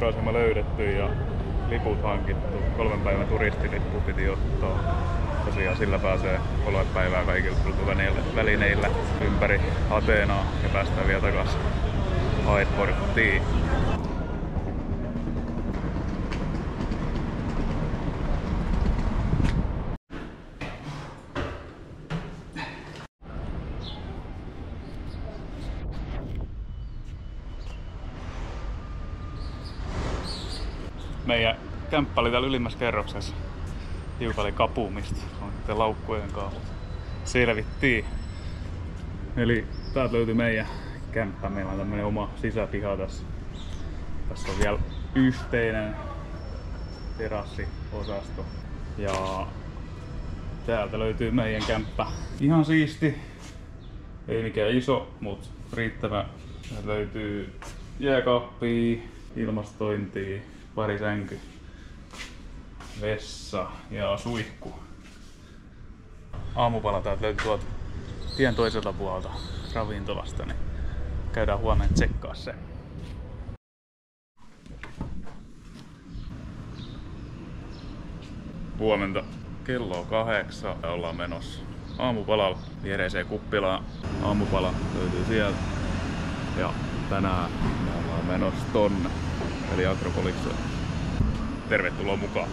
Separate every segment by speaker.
Speaker 1: vuoroasema löydetty ja liput hankittu. 3 päivän turistilippu piti ottaa. Tosiaan sillä pääsee 3 päivää kaikilla kulkuvälineillä ympäri Ateenaa ja päästään vielä takaisin airporttiin. Meidän kämppä oli täällä ylimmässä kerroksessa. Hiukan oli kapumista. On sitten laukkujen kanssa. Selvittiin. Eli täältä löytyi meidän kämppä. Meillä on tämmönen oma sisäpiha tässä. Tässä on vielä yhteinen terassiosasto. Ja täältä löytyy meidän kämppä. Ihan siisti. Ei mikään iso, mutta riittävä. Täältä löytyy jääkaappia, ilmastointia, pari sänky, vessa ja suihku. Aamupala täältä löytyy tuolta tien toiselta puolelta ravintolasta, niin käydään huomenna tsekkaa se. Huomenta. Kello on 8 ja ollaan menossa aamupalalla viereiseen kuppilaan. Aamupala löytyy sieltä ja tänään me ollaan menossa tonne eli Akropolikseen. Tervetuloa mukaan!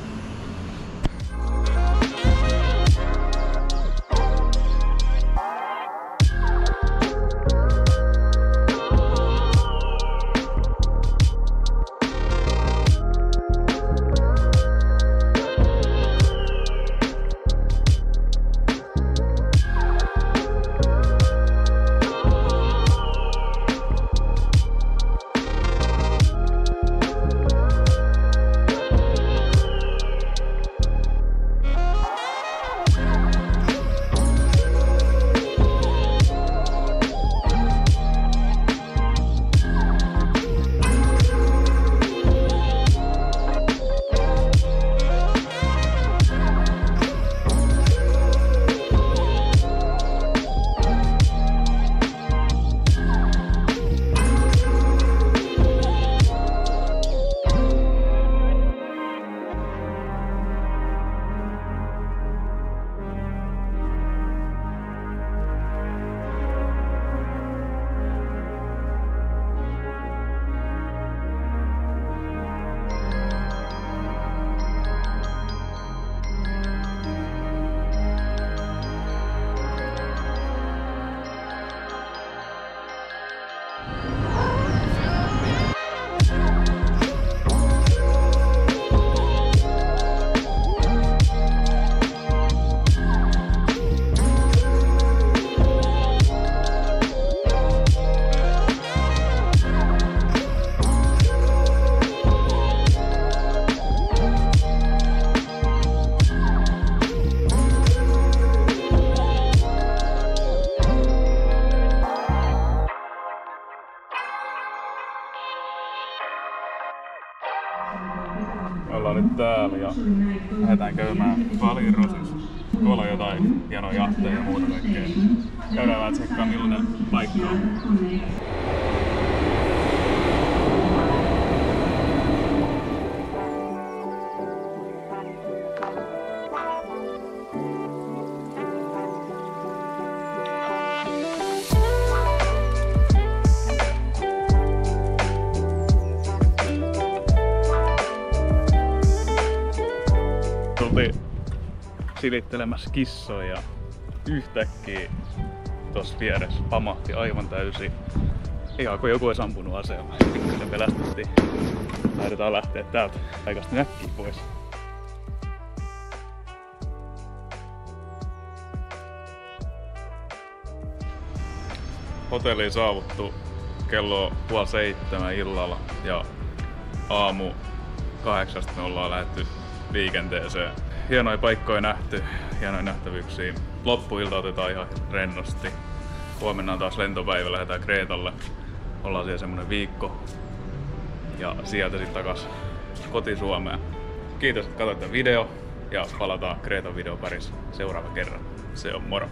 Speaker 1: Ollaan nyt täällä ja lähdetään käymään Valirosissa. Tuolla on jotain hienoja jahteja ja muuta kaikkea. Käydään vähän tsekkaan millainen paikka on. Tultiin silittelemässä kissoja ja yhtäkkiä tossa vieressä pamahti aivan täysin. Ihan kuin joku olisi ampunut aseella. Pikkuisen pelästyttiin. Lähdetään lähteä täältä paikasta näkkiä pois. Hotelliin saavuttu kello 6:30 illalla ja aamu 8 me ollaan lähdetty liikenteeseen. Hienoja paikkoja nähty, hienoja nähtävyyksiä. Loppuilta otetaan ihan rennosti. Huomenna on taas lentopäivä, lähdetään Kreetalle. Ollaan siellä semmonen viikko. Ja sieltä sitten takas koti-Suomeen. Kiitos, että katsoitte video ja palataan Kreetan videon parissa seuraava kerran. Se on moro!